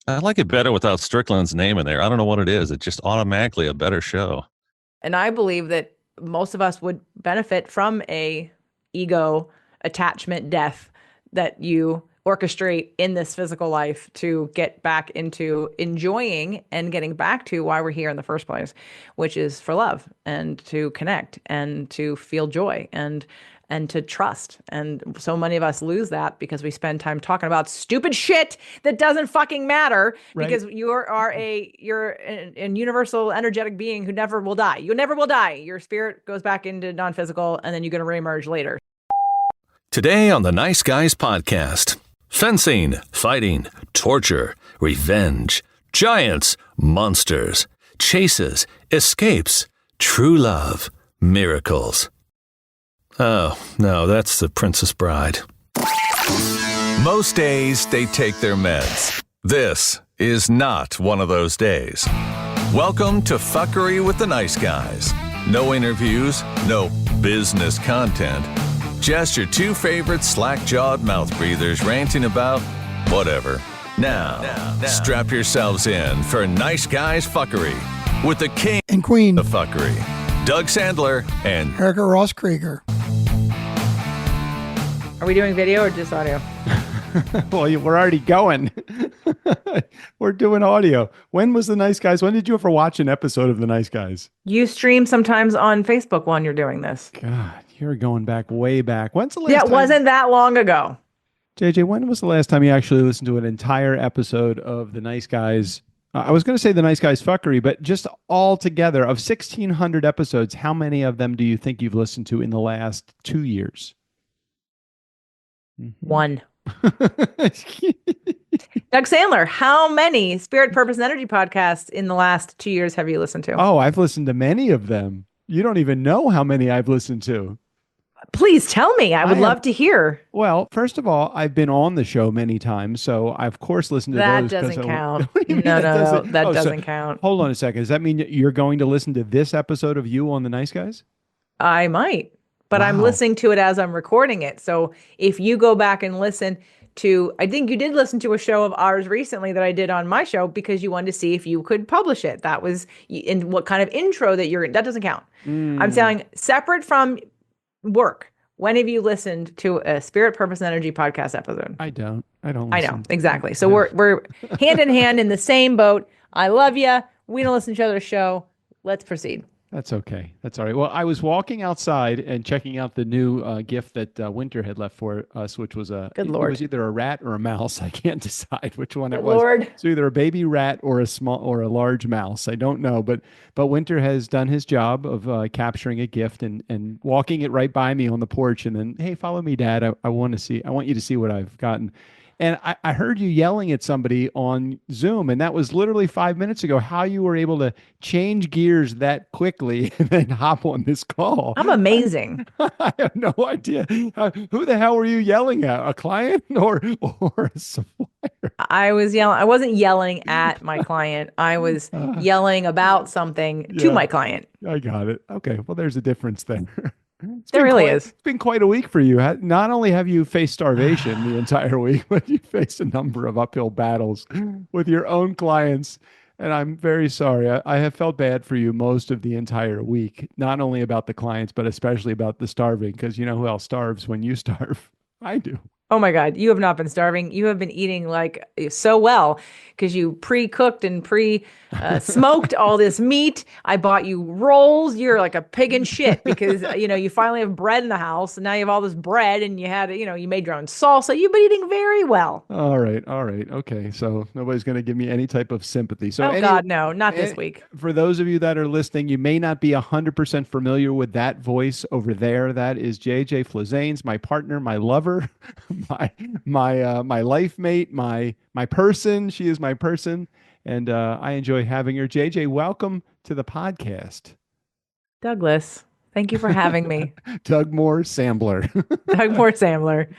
I like it better without Strickland's name in there. I don't know what it is. It's just automatically a better show. And I believe that most of us would benefit from a ego attachment death that you orchestrate in this physical life to get back into enjoying and getting back to why we're here in the first place, which is for love and to connect and to feel joy and to trust. And so many of us lose that because we spend time talking about stupid shit that doesn't fucking matter Right. because you're an universal energetic being who never will die. You never will die. Your spirit goes back into non-physical and then you're going to reemerge later. Today on the Nice Guys podcast, fencing, fighting, torture, revenge, giants, monsters, chases, escapes, true love, miracles. Oh, no, that's The Princess Bride. Most days they take their meds. This is not one of those days. Welcome to Fuckery with the Nice Guys. No interviews, no business content. Just your two favorite slack-jawed mouth breathers ranting about whatever. Now, strap yourselves in for Nice Guys Fuckery with the king And queen. of fuckery, Doug Sandler and Erica Ross Krieger. Are we doing video or just audio? Well, we're already going. We're doing audio. When was the Nice Guys? When did you ever watch an episode of the Nice Guys? You stream sometimes on Facebook when you're doing this. God, you're going back way back. When's the last Yeah, time? it wasn't that long ago. JJ, when was the last time you actually listened to an entire episode of the Nice Guys? I was going to say the Nice Guys Fuckery, but just all together of 1,600 episodes, how many of them do you think you've listened to in the last 2 years? One. Doug Sandler, how many Spirit, Purpose, and Energy podcasts in the last 2 years have you listened to? Oh, I've listened to many of them. You don't even know how many I've listened to. Please tell me. I would love to hear. Well, first of all, I've been on the show many times, so I of course listened to That those. doesn't count. What do you mean No, that no, doesn't- that Oh, so- doesn't count. Hold on a second. Does that mean you're going to listen to this episode of you on the Nice Guys? I might, but I'm Wow. listening to it as I'm recording it. So if you go back and listen to, I think you did listen to a show of ours recently that I did on my show because you wanted to see if you could publish it. That was in what kind of intro that you're in. That doesn't count. I'm saying separate from work. When have you listened to a Spirit, Purpose, and Energy podcast episode? I don't. I don't. I know, listen. exactly. So we're hand in hand in the same boat. I love you. We don't listen to each other's show. Let's proceed. That's okay. That's all right. Well, I was walking outside and checking out the new gift that Winter had left for us, which was Good It Lord. was either a rat or a mouse. I can't decide which one it Good was. Lord. It's either a baby rat or a small or a large mouse. I don't know, but Winter has done his job of capturing a gift and walking it right by me on the porch, and then, hey, follow me, Dad. I want you to see what I've gotten. And I heard you yelling at somebody on Zoom, and that was literally 5 minutes ago. How you were able to change gears that quickly and then hop on this call? I'm amazing. I have no idea. Who the hell were you yelling at? A client or a supplier? I was yelling. I wasn't yelling at my client. I was yelling about something to Yeah. my client. I got it. Okay, well, there's a difference then. There really is. It's been quite a week for you. Not only have you faced starvation the entire week, but you faced a number of uphill battles with your own clients. And I'm very sorry. I have felt bad for you most of the entire week, not only about the clients, but especially about the starving, because you know who else starves when you starve? I do. Oh my God, you have not been starving. You have been eating like so well because you pre-cooked and pre-smoked all this meat. I bought you rolls. You're like a pig in shit because, you finally have bread in the house and now you have all this bread and you made your own salsa. You've been eating very well. All right. Okay. So nobody's going to give me any type of sympathy. So Oh God, no, not this week. For those of you that are listening, you may not be 100% familiar with that voice over there. That is JJ Flazanes, my partner, my lover, my life mate, my person. She is my person, and I enjoy having her. JJ, welcome to the podcast. Douglas, thank you for having me. Doug Moore Sambler. Doug Moore Sandler,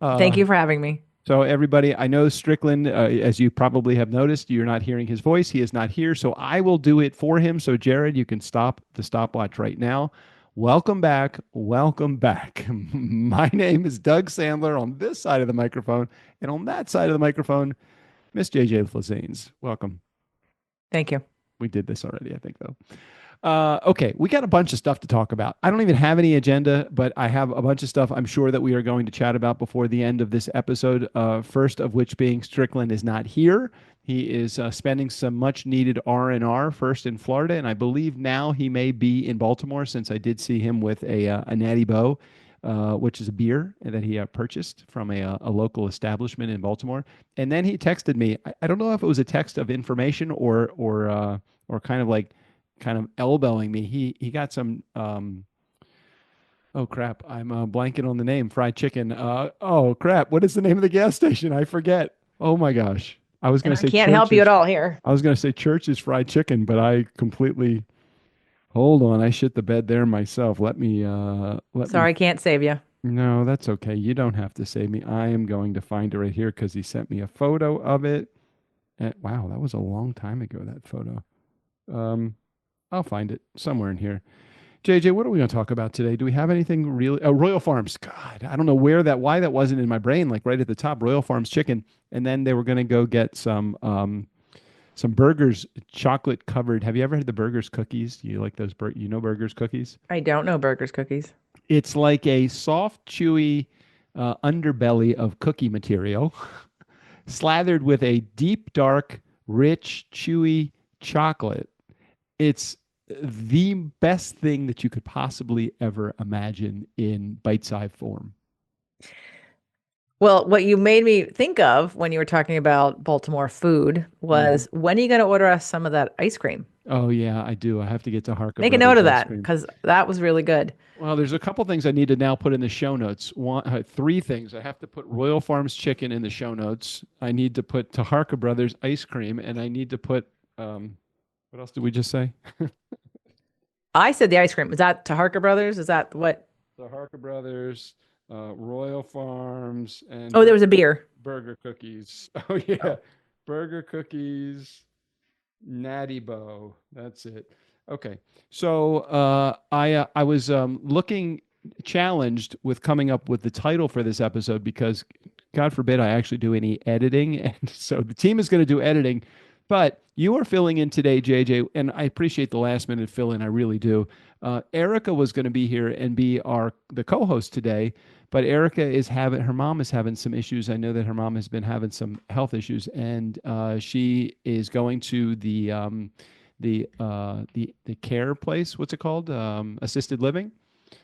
thank you for having me. So everybody, I know Strickland, as you probably have noticed, you're not hearing his voice. He is not here, so I will do it for him. So Jared, you can stop the stopwatch right now. Welcome back. Welcome back. My name is Doug Sandler on this side of the microphone, and on that side of the microphone, Miss JJ Flazines, welcome. Thank you. We did this already, I think, though. Okay, we got a bunch of stuff to talk about. I don't even have any agenda, but I have a bunch of stuff I'm sure that we are going to chat about before the end of this episode. First of which being Strickland is not here. He is spending some much needed R&R first in Florida, and I believe now he may be in Baltimore since I did see him with a Natty Boh, which is a beer that he purchased from a local establishment in Baltimore. And then he texted me. I don't know if it was a text of information or kind of elbowing me. He got some oh crap, I'm blanking on the name. Fried chicken. Oh crap, what is the name of the gas station? I forget. Oh my gosh. I was going to say can't help you at all here. I was going to say Church's Fried Chicken, but I completely hold on. I shit the bed there myself. Sorry, can't save you. No, that's okay. You don't have to save me. I am going to find it right here because he sent me a photo of it. Wow, that was a long time ago, that photo. I'll find it somewhere in here. JJ, what are we going to talk about today? Do we have anything really? Oh, Royal Farms. God, I don't know why that wasn't in my brain, like right at the top, Royal Farms chicken. And then they were going to go get some burgers, chocolate covered. Have you ever had the burgers cookies? Do you like those? Burgers cookies? I don't know burgers cookies. It's like a soft, chewy underbelly of cookie material slathered with a deep, dark, rich, chewy chocolate. It's the best thing that you could possibly ever imagine in bite-sized form. Well, what you made me think of when you were talking about Baltimore food was when are you going to order us some of that ice cream? Oh, yeah, I do. I have to get to Harker Make a Brothers note of ice that cream. because that was really good. Well, there's a couple things I need to now put in the show notes. Three things. I have to put Royal Farms chicken in the show notes. I need to put Taharka Brothers ice cream, and I need to put what else did we just say? I said the ice cream. Is that Taharka Brothers? Is that what? Taharka Brothers, Royal Farms, and Oh, there was a beer. burger cookies. Oh yeah, burger cookies, Natty Boh. That's it. Okay, so I was looking challenged with coming up with the title for this episode because God forbid I actually do any editing, and so the team is going to do editing. But you are filling in today, JJ, and I appreciate the last minute fill in. I really do. Erica was going to be here and be the co-host today, but Erica her mom is having some issues. I know that her mom has been having some health issues, and she is going to the care place. What's it called? Assisted living.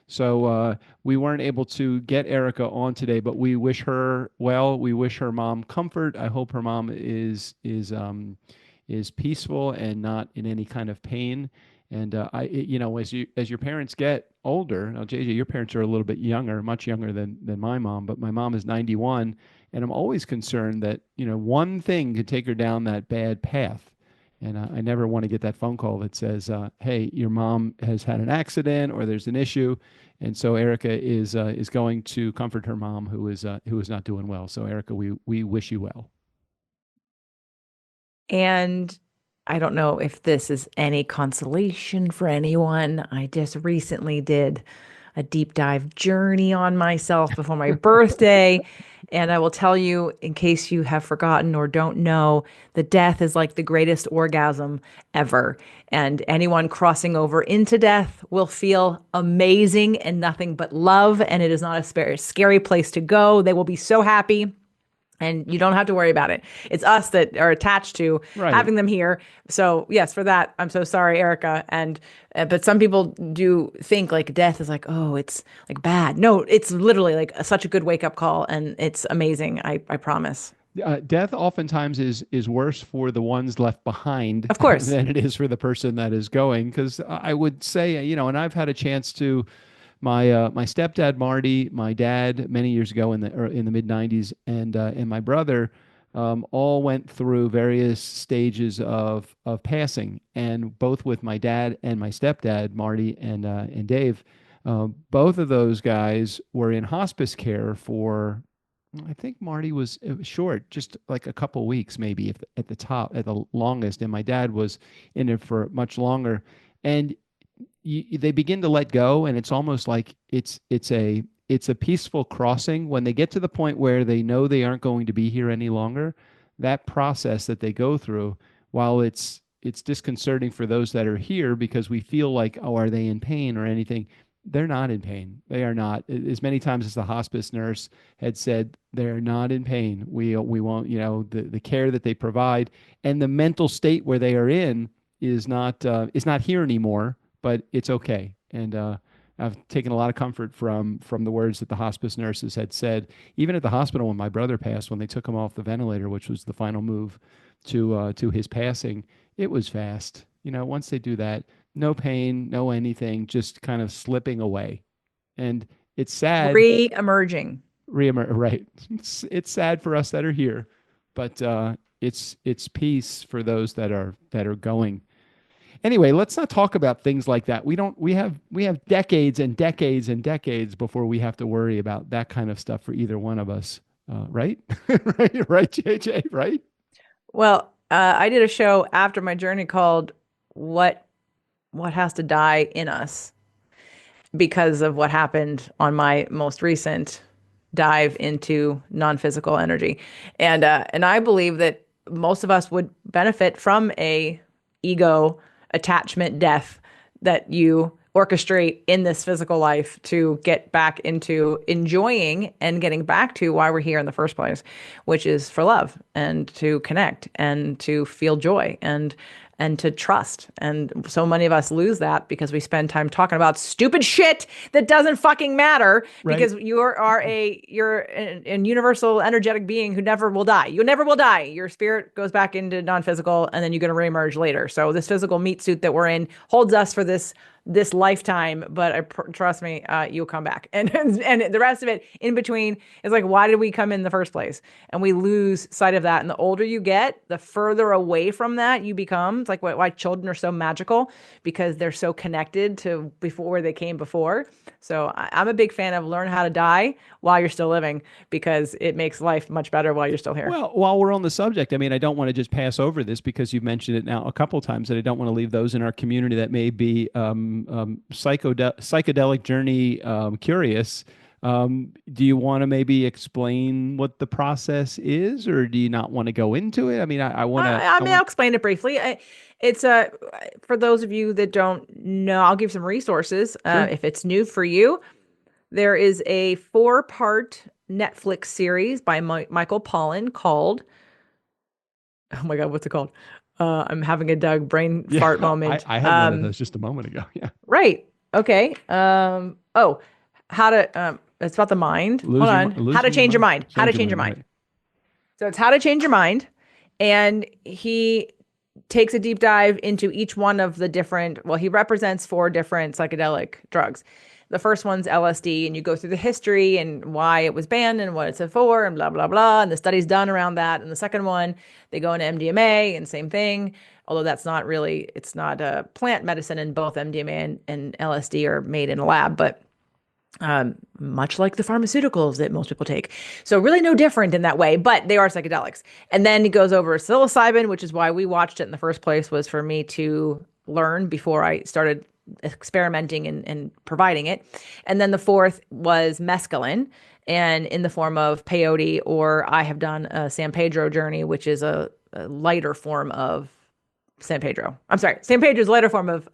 So we weren't able to get Erica on today, but we wish her well. We wish her mom comfort. I hope her mom is peaceful and not in any kind of pain. And as your parents get older, now JJ, your parents are a little bit younger, much younger than my mom, but my mom is 91, and I'm always concerned that one thing could take her down that bad path. And I never want to get that phone call that says, "Hey, your mom has had an accident or there's an issue," and so Erica is going to comfort her mom who is not doing well. So Erica, we wish you well. And I don't know if this is any consolation for anyone. I just recently did a deep dive journey on myself before my birthday. And I will tell you, in case you have forgotten or don't know, the death is like the greatest orgasm ever. And anyone crossing over into death will feel amazing and nothing but love. And it is not a scary place to go. They will be so happy. And you don't have to worry about it. It's us that are attached to having them here. So yes, for that, I'm so sorry, Erica. And but some people do think like death is like, oh, it's like bad. No, it's literally like such a good wake up call, and it's amazing. I promise. Death oftentimes is worse for the ones left behind, of course, than it is for the person that is going. Because I would say, and I've had a chance to. My stepdad Marty, my dad many years ago in the mid '90s, and my brother all went through various stages of passing, and both with my dad and my stepdad Marty and Dave, both of those guys were in hospice care for. I think Marty it was short, just like a couple weeks, maybe at the longest, and my dad was in it for much longer, and. They begin to let go, and it's almost like it's a peaceful crossing when they get to the point where they know they aren't going to be here any longer. that process that they go through, while it's disconcerting for those that are here because we feel like, oh, are they in pain or anything? They're not in pain. They are not. As many times as the hospice nurse had said, they're not in pain. We won't, the care that they provide and the mental state where they are in is not here anymore, but it's okay. And I've taken a lot of comfort from the words that the hospice nurses had said, even at the hospital when my brother passed, when they took him off the ventilator, which was the final move to his passing. It was fast. Once they do that, no pain, no anything, just kind of slipping away. And it's sad. Re-emerging. Right. It's sad for us that are here, but it's peace for those that are going. Anyway, let's not talk about things like that. We have decades and decades and decades before we have to worry about that kind of stuff for either one of us. Right? right, JJ, right? Well, I did a show after my journey called "What Has to Die in Us," because of what happened on my most recent dive into non-physical energy, and I believe that most of us would benefit from a ego attachment death that you orchestrate in this physical life to get back into enjoying and getting back to why we're here in the first place, which is for love and to connect and to feel joy and to trust. And so many of us lose that because we spend time talking about stupid shit that doesn't fucking matter, Right. because you're an universal energetic being who never will die. You never will die. Your spirit goes back into non-physical and then you're going to reemerge later. So this physical meat suit that we're in holds us for this lifetime, but trust me, you'll come back. And the rest of it in between is like, why did we come in the first place? And we lose sight of that. And the older you get, the further away from that you become. It's like why children are so magical, because they're so connected to before they came before. So I'm a big fan of learn how to die while you're still living, because it makes life much better while you're still here. Well, while we're on the subject, I mean, I don't want to just pass over this because you've mentioned it now a couple of times, that I don't want to leave those in our community that may be psychedelic journey curious. Do you want to maybe explain what the process is, or do you not want to go into it? I mean, I want to. I'll explain it briefly. It's for those of you that don't know, I'll give some resources. Sure. If it's new for you, there is a 4-part Netflix series by Michael Pollan called, oh my God, what's it called? I'm having a Doug brain fart moment. I had one of those just a moment ago. Yeah. Right. Okay. How to, it's about the mind. Hold on. How to change your mind. How to change your mind. Right. So it's how to change your mind. And he takes a deep dive into each one of the different, well, he represents 4 different psychedelic drugs. The first one's LSD, and you go through the history and why it was banned and what it's for and blah, blah, blah. And the studies done around that. And the second one, they go into MDMA and same thing. Although it's not a plant medicine, and both MDMA and LSD are made in a lab, but much like the pharmaceuticals that most people take. So really no different in that way, but they are psychedelics. And then he goes over psilocybin, which is why we watched it in the first place, was for me to learn before I started experimenting and providing it. And then the fourth was mescaline, and in the form of peyote, or I have done a San Pedro journey, which is a lighter form of San Pedro. I'm sorry, San Pedro's lighter form of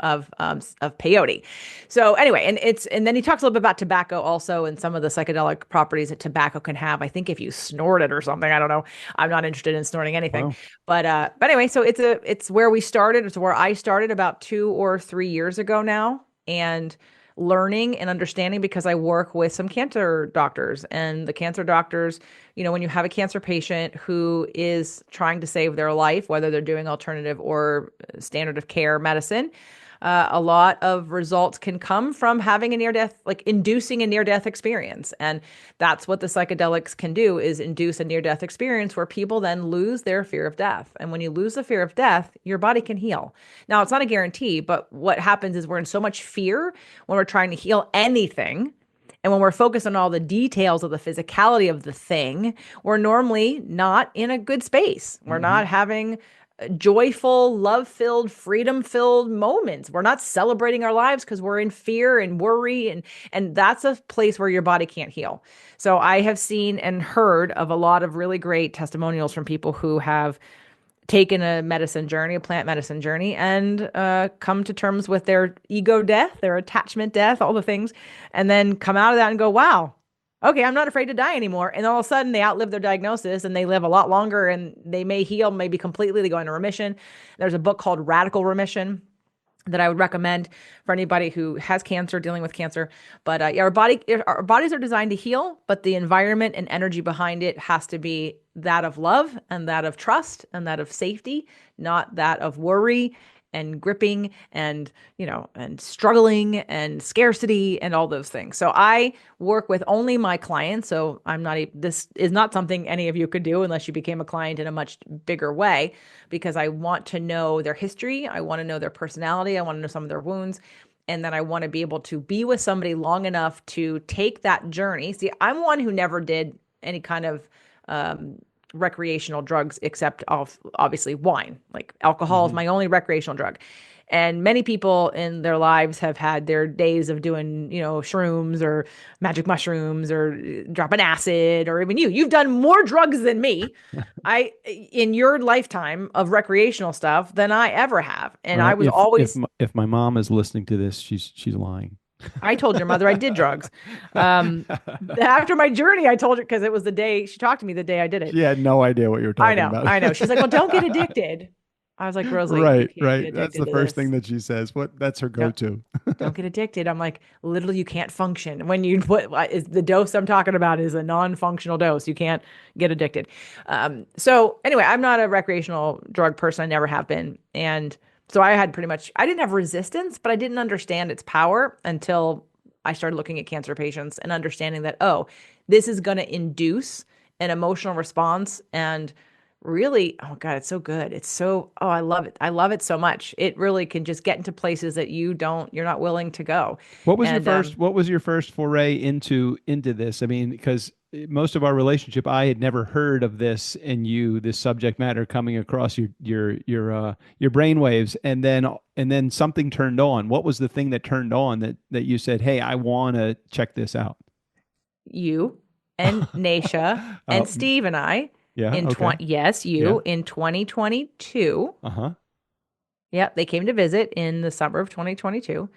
peyote. So anyway, and then he talks a little bit about tobacco also, and some of the psychedelic properties that tobacco can have. I think if you snort it or something, I don't know. I'm not interested in snorting anything. Wow. But anyway, so it's where we started. It's where I started about 2 or 3 years ago now, and learning and understanding, because I work with some cancer doctors, and the cancer doctors, when you have a cancer patient who is trying to save their life, whether they're doing alternative or standard of care medicine, a lot of results can come from having a near-death, like inducing a near-death experience. And that's what the psychedelics can do, is induce a near-death experience where people then lose their fear of death. And when you lose the fear of death, your body can heal. Now, it's not a guarantee, but what happens is we're in so much fear when we're trying to heal anything, And when we're focused on all the details of the physicality of the thing, we're normally not in a good space. We're not having joyful, love-filled, freedom-filled moments. We're not celebrating our lives because we're in fear and worry, and that's a place where your body can't heal. So I have seen and heard of a lot of really great testimonials from people who have taken a medicine journey, a plant medicine journey, and come to terms with their ego death, their attachment death, all the things, and then come out of that and go, wow, okay, I'm not afraid to die anymore. And all of a sudden they outlive their diagnosis and they live a lot longer, and they may heal, maybe completely, they go into remission. There's a book called Radical Remission that I would recommend for anybody who has cancer, dealing with cancer. But yeah, our bodies are designed to heal, but the environment and energy behind it has to be that of love and that of trust and that of safety, not that of worry and gripping and, and struggling and scarcity and all those things. So I work with only my clients. So this is not something any of you could do unless you became a client in a much bigger way, because I want to know their history. I want to know their personality. I want to know some of their wounds. And then I want to be able to be with somebody long enough to take that journey. See, I'm one who never did any kind of recreational drugs except obviously wine. Like alcohol is my only recreational drug. And many people in their lives have had their days of doing, shrooms or magic mushrooms or dropping acid, or even you've done more drugs than me. In your lifetime of recreational stuff than I ever have. And I was always, if my mom is listening to this, she's lying. I told your mother I did drugs. After my journey, I told her, because it was the day she talked to me, the day I did it. She had no idea what you were talking about. I know. She's like, well, don't get addicted. I was like, Rosalie, right. That's the first thing that she says. That's her go-to. Don't get addicted. I'm like, literally, you can't function. When you is the dose I'm talking about is a non-functional dose. You can't get addicted. So anyway, I'm not a recreational drug person. I never have been. And so I didn't have resistance, but I didn't understand its power until I started looking at cancer patients and understanding that, this is going to induce an emotional response. And really, oh God, it's so good. I love it. I love it so much. It really can just get into places that you're not willing to go. What was your first foray into this? I mean, because most of our relationship, I had never heard of this in you, this subject matter coming across your brain waves, and then something turned on. What was the thing that turned on that you said, hey, I want to check this out? You and Naisha and Steve and I. Yeah. In 2022. Yeah, they came to visit in the summer of 2022.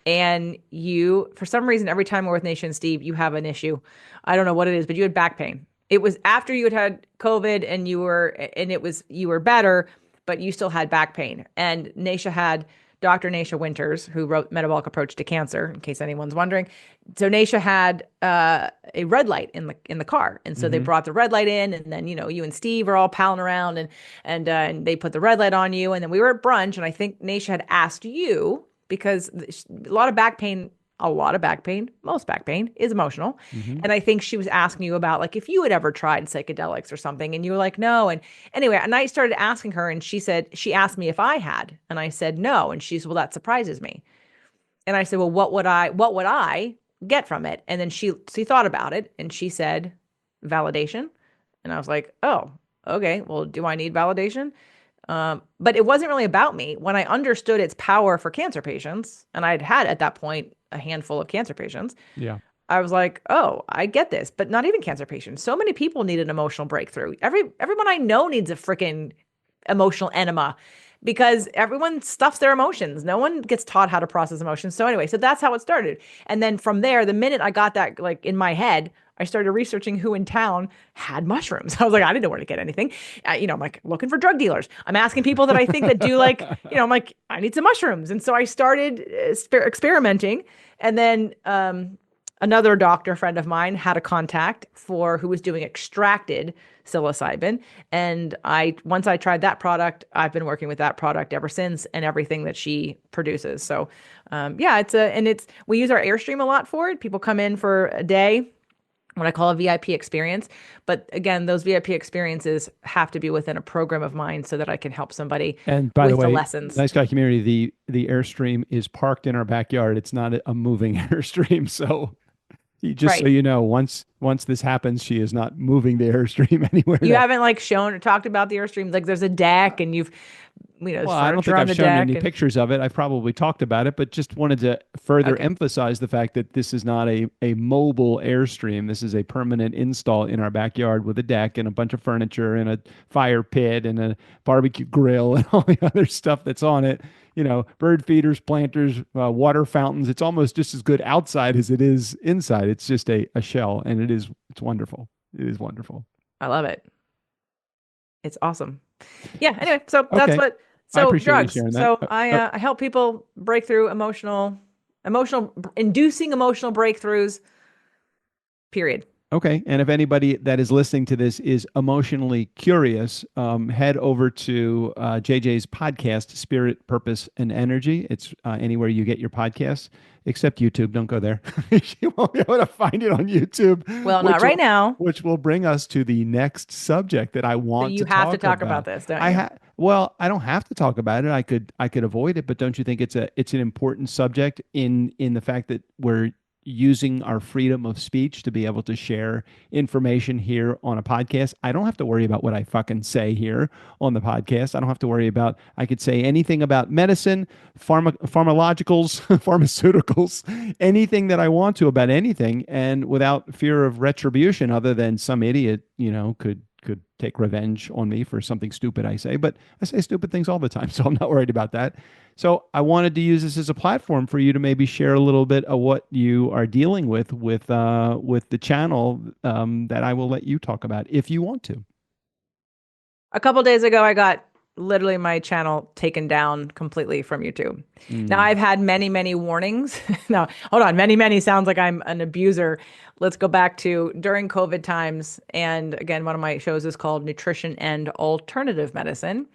And you, for some reason, every time we're with Naisha and Steve, you have an issue. I don't know what it is, but you had back pain. It was after you had COVID and you were better, but you still had back pain. And Naisha had Dr. Naisha Winters, who wrote Metabolic Approach to Cancer, in case anyone's wondering. So Naisha had a red light in the car. And so they brought the red light in, and then, you and Steve are all palling around and they put the red light on you. And then we were at brunch, and I think Naisha had asked you, because a lot of back pain, most back pain is emotional. And I think she was asking you about, like, if you had ever tried psychedelics or something, and you were like, no. And anyway, and I started asking her, and she asked me if I had, and I said no. And she said, well, that surprises me. And I said, well, what would I get from it? And then she thought about it, and she said, validation. And I was like, oh, okay, well, do I need validation? But it wasn't really about me. When I understood its power for cancer patients, and I'd had at that point a handful of cancer patients, I was like, oh, I get this. But not even cancer patients. So many people need an emotional breakthrough. Everyone I know needs a freaking emotional enema, because everyone stuffs their emotions. No one gets taught how to process emotions. So anyway, so that's how it started. And then from there, the minute I got that, like, in my head, I started researching who in town had mushrooms. I was like, I didn't know where to get anything. I'm like looking for drug dealers. I'm asking people that I think that do, like, I'm like, I need some mushrooms. And so I started experimenting. And then another doctor friend of mine had a contact who was doing extracted psilocybin. And once I tried that product, I've been working with that product ever since, and everything that she produces. So we use our Airstream a lot for it. People come in for a day, what I call a VIP experience. But again, those VIP experiences have to be within a program of mine so that I can help somebody and by with the way, the lessons. Nice Guy community, the Airstream is parked in our backyard. It's not a moving Airstream. So Just so Right. you know, once this happens, she is not moving the Airstream anywhere You else. haven't like shown or talked about the Airstream. Like there's a deck and there's Well, I don't furniture think on I've the shown deck any and pictures of it. I've probably talked about it, but just wanted to further okay. emphasize the fact that this is not a mobile Airstream. This is a permanent install in our backyard with a deck and a bunch of furniture and a fire pit and a barbecue grill and all the other stuff that's on it. Bird feeders, planters, water fountains. It's almost just as good outside as it is inside. It's just a shell, and it's wonderful. It is wonderful. I love it. It's awesome. Yeah, anyway, so Okay. I so appreciate you drugs. sharing that. So I help people break through inducing emotional breakthroughs, period. Okay. And if anybody that is listening to this is emotionally curious, head over to JJ's podcast, Spirit, Purpose, and Energy. It's anywhere you get your podcasts, except YouTube. Don't go there. You won't be able to find it on YouTube, Well, not which right will, now. which will bring us to the next subject that I So want you to have to talk talk about about. this, don't you? Well, I don't have to talk about it. I could avoid it, but don't you think it's an important subject in the fact that we're using our freedom of speech to be able to share information here on a podcast? I don't have to worry about what I fucking say here on the podcast. I don't have to worry about, I could say anything about medicine, pharmaceuticals, pharmaceuticals, anything that I want to about anything, and without fear of retribution, other than some idiot, could take revenge on me for something stupid I say. But I say stupid things all the time, so I'm not worried about that. So I wanted to use this as a platform for you to maybe share a little bit of what you are dealing with the channel, that I will let you talk about if you want to. A couple days ago, I got literally my channel taken down completely from YouTube. Now, Mm. I've had many, many warnings. Now, hold on. Many, many sounds like I'm an abuser. Let's go back to during COVID times. And again, one of my shows is called Nutrition and Alternative Medicine.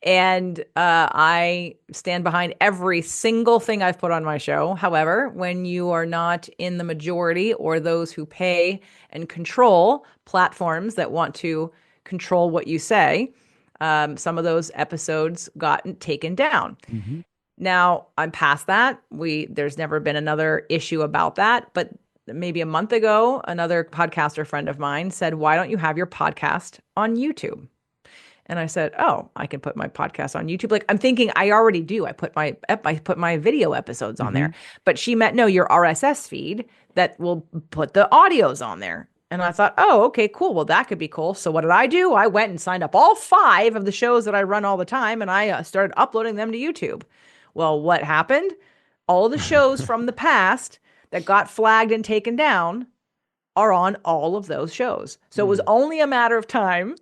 And I stand behind every single thing I've put on my show. However, when you are not in the majority or those who pay and control platforms that want to control what you say, some of those episodes got taken down. Hmm. Now I'm past that. There's never been another issue about that, but maybe a month ago, another podcaster friend of mine said, "Why don't you have your podcast on YouTube?" And I said, "Oh, I can put my podcast on YouTube." Like I'm thinking I already do. I put my video episodes on Hmm. there. But she meant no, your RSS feed that will put the audios on there. And I thought, "Oh, okay, cool. Well, that could be cool." So what did I do? I went and signed up all 5 of the shows that I run all the time and I started uploading them to YouTube. Well, what happened? All the shows from the past that got flagged and taken down are on all of those shows. So it was Mm. only a matter of time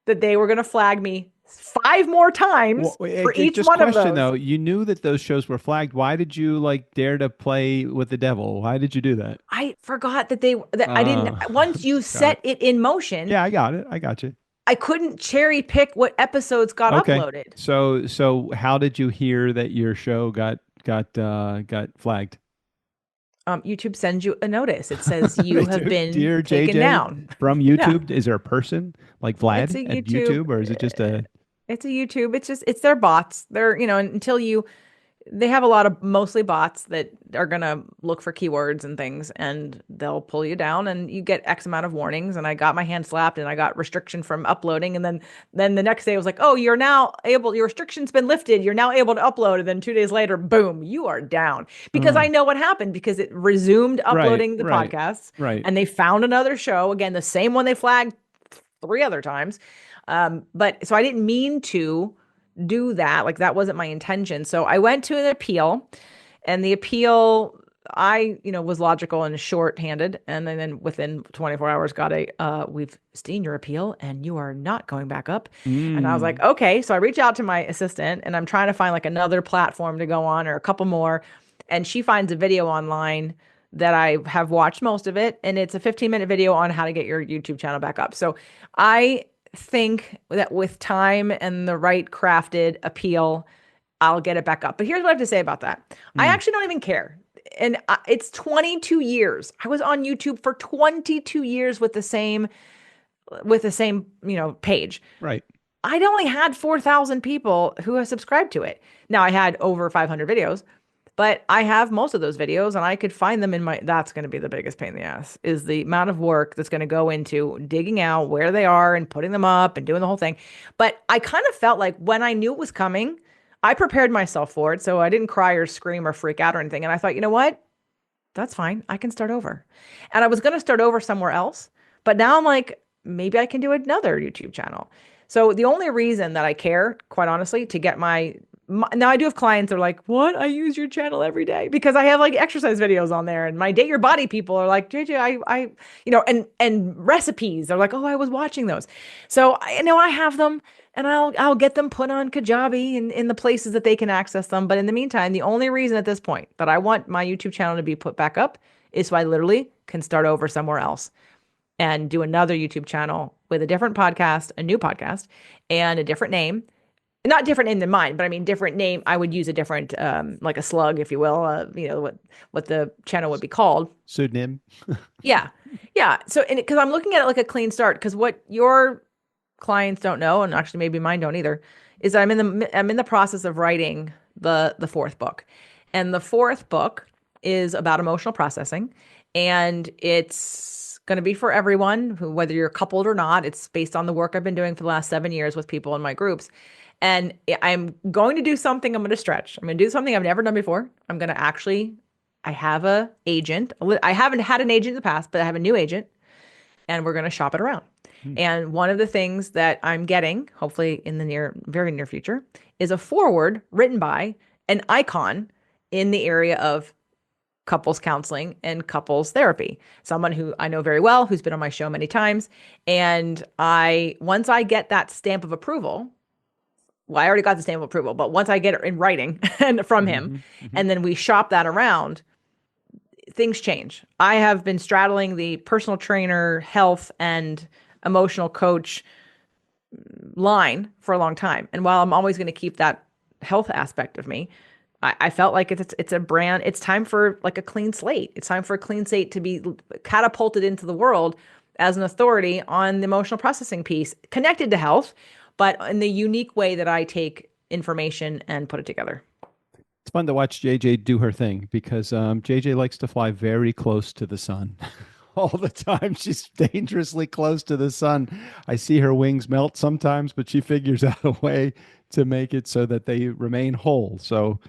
that they were going to flag me 5 more times Well, for each just one of question those. though. You knew that those shows were flagged. Why did you like dare to play with the devil? Why did you do that? I forgot that I didn't, Uh, once you got it. set it in motion, Yeah, I got it. I got you. I couldn't cherry pick what episodes got Okay. uploaded. So how did you hear that your show got flagged? YouTube sends you a notice. It says you They have do? been Dear taken JJ down. from Yeah, YouTube. Is there a person like it's Vlad a at YouTube. YouTube, or is it just a? It's a YouTube. It's their bots. They're, until you they have a lot of mostly bots that are going to look for keywords and things and they'll pull you down and you get X amount of warnings. And I got my hand slapped and I got restriction from uploading. And then the next day it was like, "Oh, your restriction's been lifted. You're now able to upload." And then 2 days later, boom, you are down because I Oh, know what happened because it resumed right, uploading the right, podcasts right. and they found another show, again, the same one they flagged 3 other times. But so I didn't mean to do that. Like that wasn't my intention. So I went to an appeal and the appeal I, was logical and short-handed. And then within 24 hours got we've seen your appeal and you are not going back up. And I was like, Mm. okay. So I reach out to my assistant and I'm trying to find like another platform to go on or a couple more. And she finds a video online that I have watched most of it. And it's a 15-minute video on how to get your YouTube channel back up. So I think that with time and the right crafted appeal, I'll get it back up. But here's what I have to say about that. I Mm. actually don't even care. And it's 22 years. I was on YouTube for 22 years with the same, page. Right. I'd only had 4,000 people who have subscribed to it. Now I had over 500 videos, But I have most of those videos and I could find them in my, that's going to be the biggest pain in the ass is the amount of work that's going to go into digging out where they are and putting them up and doing the whole thing. But I kind of felt like when I knew it was coming, I prepared myself for it. So I didn't cry or scream or freak out or anything. And I thought, you know what? That's fine. I can start over. And I was going to start over somewhere else. But now I'm like, maybe I can do another YouTube channel. So the only reason that I care, quite honestly, to get my now I do have clients that are like, what? I use your channel every day because I have like exercise videos on there, and my Date Your Body people are like, JJ, and recipes. They're like, oh, I was watching those. So I know I have them, and I'll get them put on Kajabi and in the places that they can access them. But in the meantime, the only reason at this point that I want my YouTube channel to be put back up is so I literally can start over somewhere else and do another YouTube channel with a different podcast, a new podcast, and a different name. Not different name than mine, but I mean different name. I would use a different, like a slug, if you will. What the channel would be called. Pseudonym. Yeah, yeah. So, because I'm looking at it like a clean start, because what your clients don't know, and actually maybe mine don't either, is I'm in the process of writing the fourth book, and the fourth book is about emotional processing, and it's going to be for everyone, who, whether you're coupled or not. It's based on the work I've been doing for the last 7 years with people in my groups. And I'm going to do something. I'm going to stretch. I'm going to do something I've never done before. I'm going to I have a agent. I haven't had an agent in the past, but I have a new agent, and we're going to shop it around. And one of the things that I'm getting, hopefully in the very near future, is a foreword written by an icon in the area of couples counseling and couples therapy. Someone who I know very well, who's been on my show many times. And once I get that stamp of approval, well, I already got the stamp of approval, but once I get it in writing and from him, and then we shop that around, things change. I have been straddling the personal trainer, health, and emotional coach line for a long time. And while I'm always going to keep that health aspect of me, I felt like it's a brand. It's time for like a clean slate. It's time for a clean slate to be catapulted into the world as an authority on the emotional processing piece, connected to health, but in the unique way that I take information and put it together. It's fun to watch JJ do her thing because JJ likes to fly very close to the sun. All the time. She's dangerously close to the sun. I see her wings melt sometimes, but she figures out a way to make it so that they remain whole. So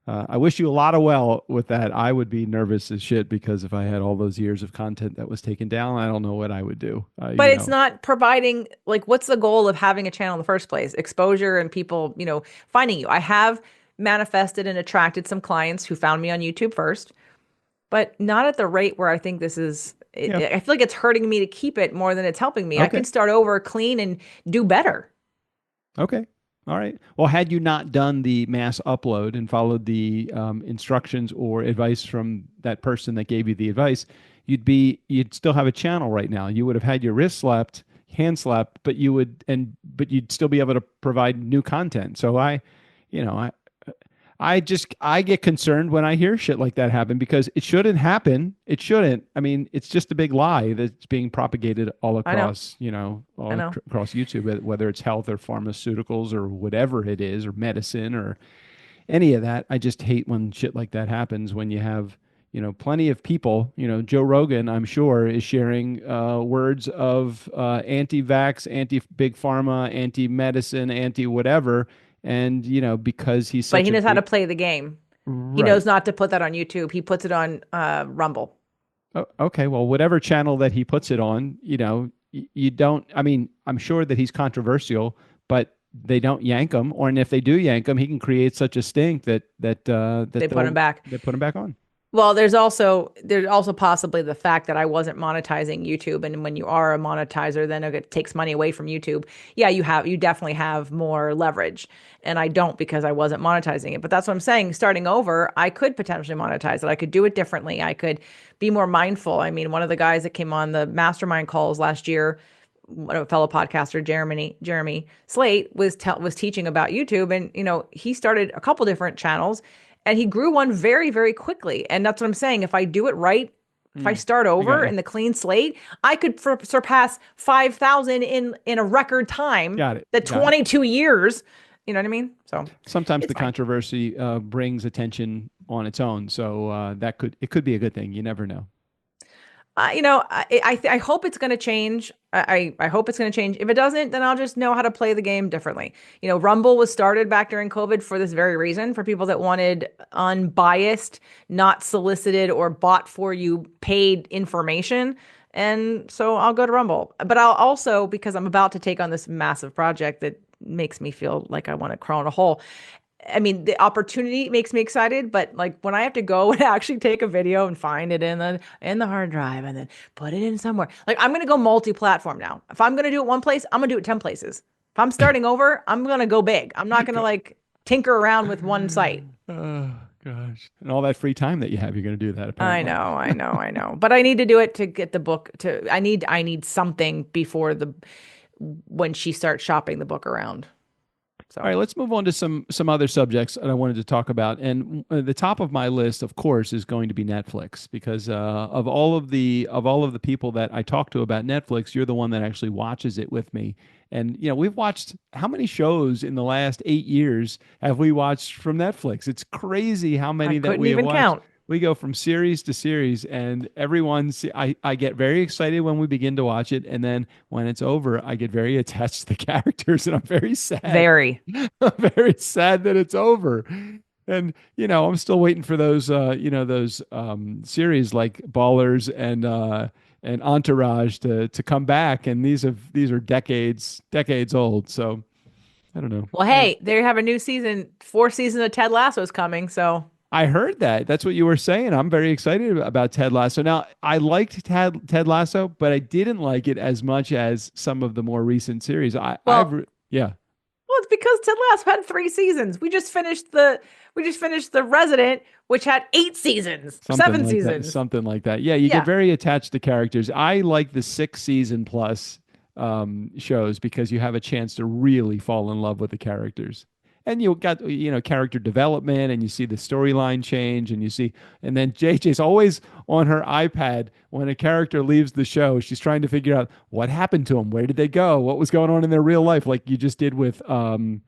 I wish you a lot of well with that. I would be nervous as shit because if I had all those years of content that was taken down, I don't know what I would do. But it's not providing, like, what's the goal of having a channel in the first place? Exposure and people, finding you. I have manifested and attracted some clients who found me on YouTube first, but not at the rate where I think this is. I feel like it's hurting me to keep it more than it's helping me. Okay. I can start over clean and do better. Okay. All right. Well, had you not done the mass upload and followed the instructions or advice from that person that gave you the advice, you'd still have a channel right now. You would have had your wrist slapped, hand slapped, but you'd still be able to provide new content. So I get concerned when I hear shit like that happen because it shouldn't happen. It shouldn't. I mean, it's just a big lie that's being propagated all across, across YouTube, whether it's health or pharmaceuticals or whatever it is, or medicine or any of that. I just hate when shit like that happens when you have, plenty of people, Joe Rogan, I'm sure, is sharing words of anti-vax, anti-big pharma, anti-medicine, anti-whatever. And, because he knows how to play the game. Right. He knows not to put that on YouTube. He puts it on Rumble. Oh, okay. Well, whatever channel that he puts it on, you don't, I'm sure that he's controversial, but they don't yank him. And if they do yank him, he can create such a stink that they put him back. They put him back on. Well, there's also possibly the fact that I wasn't monetizing YouTube, and when you are a monetizer, then it takes money away from YouTube. Yeah, you definitely have more leverage, and I don't because I wasn't monetizing it. But that's what I'm saying. Starting over, I could potentially monetize it. I could do it differently. I could be more mindful. I mean, one of the guys that came on the mastermind calls last year, a fellow podcaster, Jeremy Slate, was teaching about YouTube, and he started a couple different channels. And he grew one very, very quickly. And that's what I'm saying. If I do it right, if I start over in the clean slate, I could surpass 5,000 in a record time. Got it. 22 years. You know what I mean? So sometimes the controversy brings attention on its own. So it could be a good thing. You never know. I hope it's going to change. I hope it's going to change. If it doesn't, then I'll just know how to play the game differently. Rumble was started back during COVID for this very reason, for people that wanted unbiased, not solicited or bought for you paid information. And so I'll go to Rumble. But I'll also, because I'm about to take on this massive project that makes me feel like I want to crawl in a hole. I mean, the opportunity makes me excited, but like when I have to go and actually take a video and find it in the hard drive and then put it in somewhere, like I'm gonna go multi-platform now. If I'm gonna do it one place, I'm gonna do it 10 places. If I'm starting over, I'm gonna go big. I'm not gonna like tinker around with one site. Oh gosh. And all that free time that you have, you're going to do that apparently. I know. But I need to do it to get the book to I need something before when she starts shopping the book around. So. All right, let's move on to some other subjects that I wanted to talk about. And the top of my list, of course, is going to be Netflix because of all of the people that I talk to about Netflix, you're the one that actually watches it with me. And we've watched how many shows in the last 8 years have we watched from Netflix? It's crazy how many that we have watched. Count. We go from series to series, and I get very excited when we begin to watch it, and then when it's over, I get very attached to the characters, and I'm very sad. I'm very sad that it's over. And I'm still waiting for those series like Ballers and Entourage to come back, and these are decades old. So I don't know. Well, hey, they have a new season. 4th season of Ted Lasso is coming, so. I heard that. That's what you were saying. I'm very excited about Ted Lasso. Now, I liked Ted Lasso, but I didn't like it as much as some of the more recent series. Yeah. Well, it's because Ted Lasso had 3 seasons. We just finished the Resident, which had 8 seasons, 7 seasons, something like that. Yeah, you get very attached to characters. I like the 6 season plus shows because you have a chance to really fall in love with the characters. And you got, character development, and you see the storyline change, and then JJ's always on her iPad when a character leaves the show. She's trying to figure out what happened to them, where did they go, what was going on in their real life, like you just did with the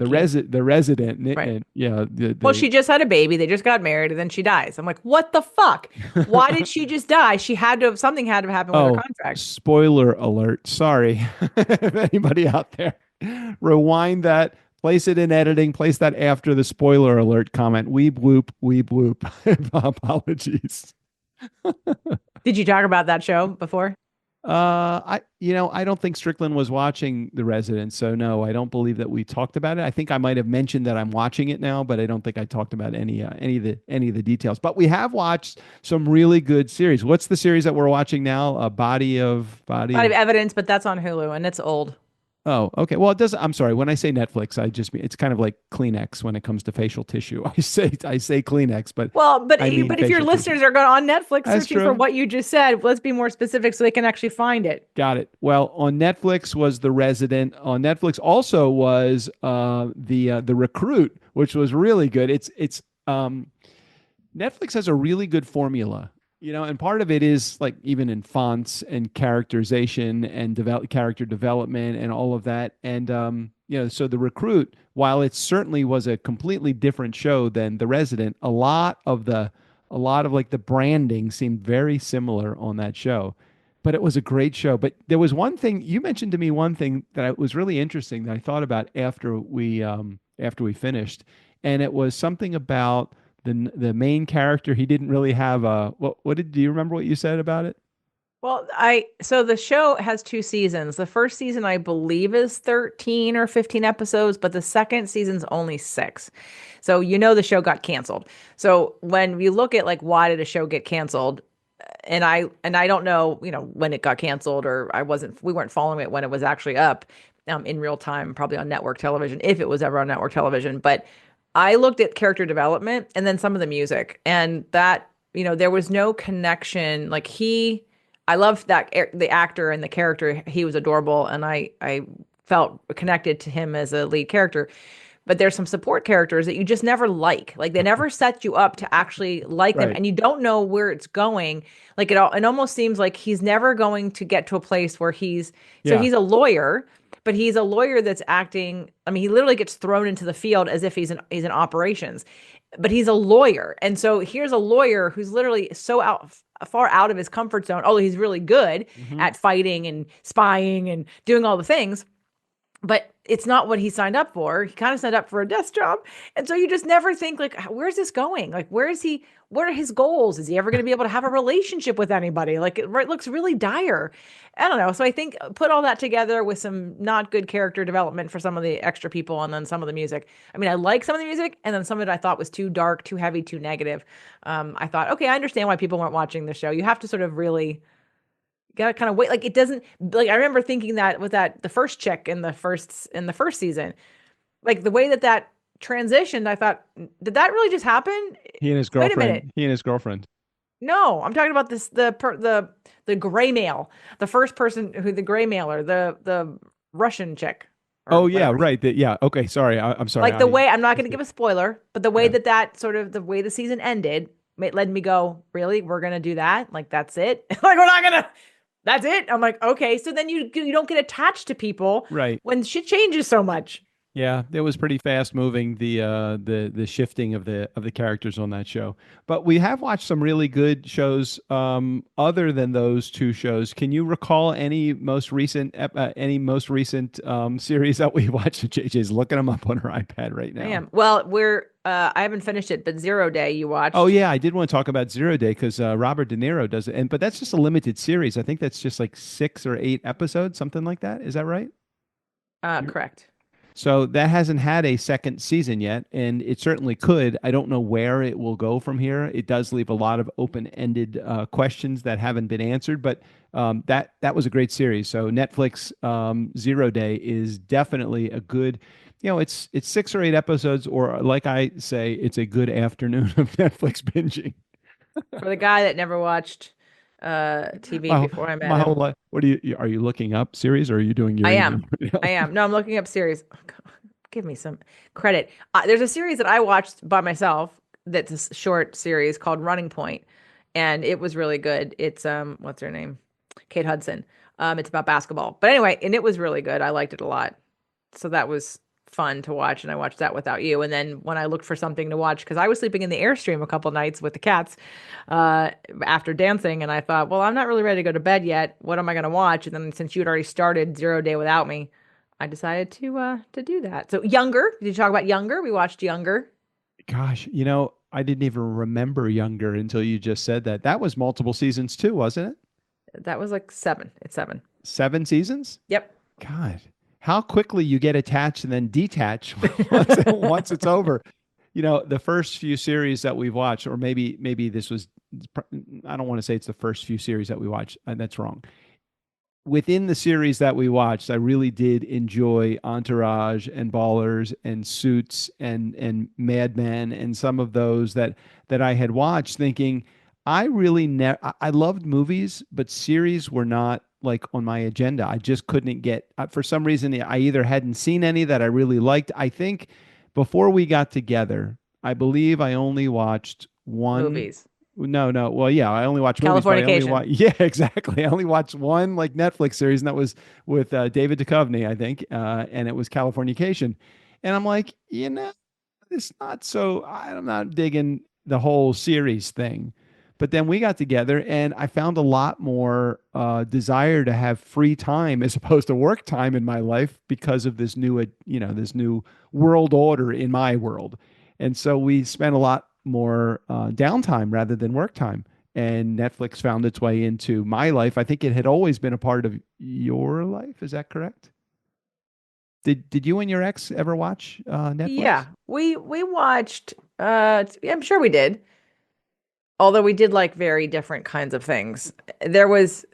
resident. Right. And, well, she just had a baby. They just got married, and then she dies. I'm like, what the fuck? Why did she just die? Something had to happen with her contract. Spoiler alert! Sorry, if anybody out there, rewind that. Place it in editing. Place that after the spoiler alert comment. Weep, whoop, weep, whoop. Apologies. Did you talk about that show before? I don't think Strickland was watching The Resident, so no, I don't believe that we talked about it. I think I might have mentioned that I'm watching it now, but I don't think I talked about any of the details. But we have watched some really good series. What's the series that we're watching now? Body of Evidence, but that's on Hulu and it's old. Oh, okay. Well, it doesn't. I'm sorry. When I say Netflix, I just mean it's kind of like Kleenex when it comes to facial tissue. I say Kleenex, but if your listeners are going on Netflix searching for what you just said, let's be more specific so they can actually find it. Got it. Well, on Netflix was The Resident. On Netflix also was the Recruit, which was really good. It's Netflix has a really good formula. And part of it is like even in fonts and characterization and character development and all of that. And, so The Recruit, while it certainly was a completely different show than The Resident, a lot of like the branding seemed very similar on that show, but it was a great show. But there was one thing you mentioned to me, one thing that was really interesting that I thought about after we finished. And it was something about the main character. He didn't really have do you remember what you said about it? Well, so the show has 2 seasons. The first season, I believe, is 13 or 15 episodes, but the second season's only 6. So the show got canceled. So when you look at like why did a show get canceled, and I don't know, when it got canceled, or we weren't following it when it was actually up in real time, probably on network television, if it was ever on network television, but I looked at character development and then some of the music, and that, there was no connection. Like I loved that the actor and the character, he was adorable. And I felt connected to him as a lead character, but there's some support characters that you just never like they never set you up to actually like them. And you don't know where it's going. Like it almost seems like he's never going to get to a place where he's a lawyer, but he's a lawyer that's acting. I mean, he literally gets thrown into the field as if he's in operations, but he's a lawyer. And so here's a lawyer who's literally far out of his comfort zone. Although he's really good at fighting and spying and doing all the things, but it's not what he signed up for. He kind of signed up for a desk job. And so you just never think, like, where's this going? Like, where is he? What are his goals? Is he ever going to be able to have a relationship with anybody? Like, it looks really dire. I don't know. So I think put all that together with some not good character development for some of the extra people and then some of the music. I mean, I like some of the music, and then some of it I thought was too dark, too heavy, too negative. I thought, okay, I understand why people weren't watching the show. You have to sort of really gotta kind of wait. Like, it doesn't, like, I remember thinking that with the first chick in the first season, like the way that transitioned, I thought, did that really just happen? He and his Wait a girlfriend. minute. He and his girlfriend. No, I'm talking about the gray male, the first person who the gray mailer, the Russian chick. Oh yeah, right. Yeah. Okay. Sorry. I'm sorry. Like the way, I'm not going to give a spoiler, but the way Yeah. that sort of the way the season ended led me go, really? We're going to do that? Like, that's it? Like, we're not going to, that's it? I'm like, okay. So then you don't get attached to people Right. when shit changes so much. Yeah, it was pretty fast moving, the shifting of the characters on that show. But we have watched some really good shows other than those two shows. Can you recall any most recent series that we watched? JJ's looking them up on her iPad right now. I am. Well, I haven't finished it, but Zero Day you watched. Oh yeah, I did want to talk about Zero Day because Robert De Niro does it, but that's just a limited series. I think that's just like 6 or 8 episodes, something like that. Is that right? Correct. So that hasn't had a second season yet, and it certainly could. I don't know where it will go from here. It does leave a lot of open-ended questions that haven't been answered, but that was a great series. So Netflix Zero Day is definitely a good. It's 6 or 8 episodes, or like I say, it's a good afternoon of Netflix binging. For the guy that never watched TV before I met my him. whole life. What are you looking up series, or are you doing your? I am. No, I'm looking up series. Oh, God, give me some credit. There's a series that I watched by myself that's a short series called Running Point, and it was really good. It's what's her name? Kate Hudson. It's about basketball. But anyway, and it was really good. I liked it a lot. So that was fun to watch, and I watched that without you. And then when I looked for something to watch, because I was sleeping in the Airstream a couple nights with the cats after dancing, and I thought, well, I'm not really ready to go to bed yet. What am I going to watch? And then since you had already started Zero Day without me, I decided to do that. So Younger, did you talk about Younger? We watched Younger. Gosh, I didn't even remember Younger until you just said that. That was multiple seasons too, wasn't it? That was like 7. It's 7. 7 seasons? Yep. God, how quickly you get attached and then detach once it's over. The first few series that we've watched, or maybe this was, I don't want to say it's the first few series that we watched. That's wrong. Within the series that we watched, I really did enjoy Entourage and Ballers and Suits and Mad Men and some of those that I had watched, thinking I really I loved movies, but series were not like on my agenda. I just couldn't get, for some reason, I either hadn't seen any that I really liked. I think before we got together, I believe I only watched one. Movies. No. Well, yeah, I only watched movies. Californication. Yeah, exactly. I only watched one like Netflix series, and that was with David Duchovny, I think, and it was Californication. And I'm like, it's not so. I'm not digging the whole series thing. But then we got together, and I found a lot more desire to have free time as opposed to work time in my life because of this new, this new world order in my world. And so we spent a lot more downtime rather than work time. And Netflix found its way into my life. I think it had always been a part of your life. Is that correct? Did you and your ex ever watch Netflix? Yeah, we watched. I'm sure we did. Although we did like very different kinds of things. There was,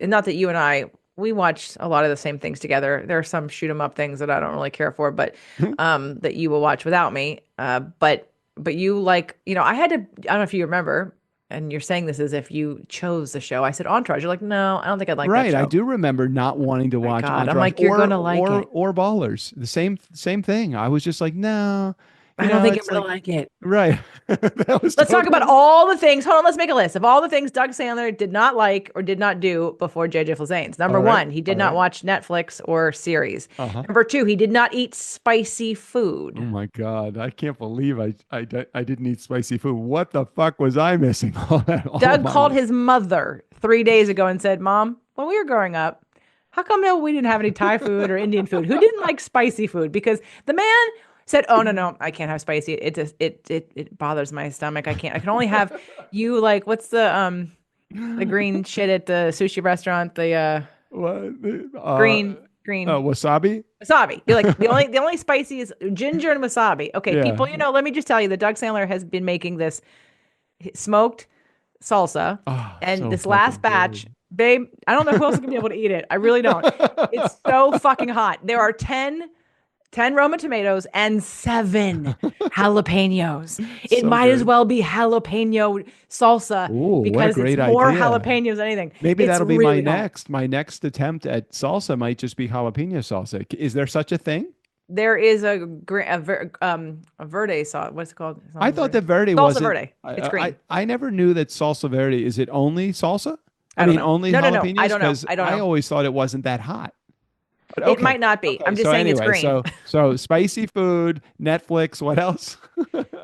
not that you and I, we watched a lot of the same things together. There are some shoot 'em up things that I don't really care for, but that you will watch without me. But you like, I don't know if you remember, and you're saying this as if you chose the show. I said Entourage. You're like, no, I don't think I'd like that show. Right, I do remember not wanting to watch God, Entourage. I'm like, you're gonna like it. Or Ballers. The same thing. I was just like, no. I don't think it would like it. right. That was Let's talk about totally all the things. Hold on, let's make a list of all the things Doug Sandler did not like or did not do before JJ Flazane's. Number all right. one, he All did not right. watch Netflix or series. Uh-huh. Number two, he did not eat spicy Oh food. my God. I can't believe I didn't eat spicy food. What the fuck was I missing all of Doug my called life? his mother 3 days ago and said, Mom, when we were growing up, how come no, we didn't have any Thai food or Indian food? Who didn't like spicy food? Because the man said, "Oh no, I can't have spicy. It just it bothers my stomach. I can't. I can only have you like what's the green shit at the sushi restaurant? The What? green Wasabi? wasabi. You're like the only spicy is ginger and wasabi. Okay, Yeah. people, let me just tell you that Doug Sandler has been making this smoked salsa, Oh, and so this last fucking batch, good. babe, I don't know who else is gonna be able to eat it. I really don't. It's so fucking hot. There are 10 Roma tomatoes and 7 jalapenos. It So might as good. well be jalapeno salsa Ooh, what a because it's great more idea. jalapenos than anything. Maybe It's that'll be my really hot. next. My next attempt at salsa might just be jalapeno salsa. Is there such a thing? There is a verde sauce. What's it called? It's I not thought verde. that verde Salsa wasn't. verde. It's green. I never knew that salsa verde. Is it only salsa? I I don't mean, know. only No. I jalapenos? don't know. Because I don't I know. always thought it wasn't that hot. But It okay. might not be. Okay. I'm just So saying it's anyway, green. so spicy food, Netflix, what else?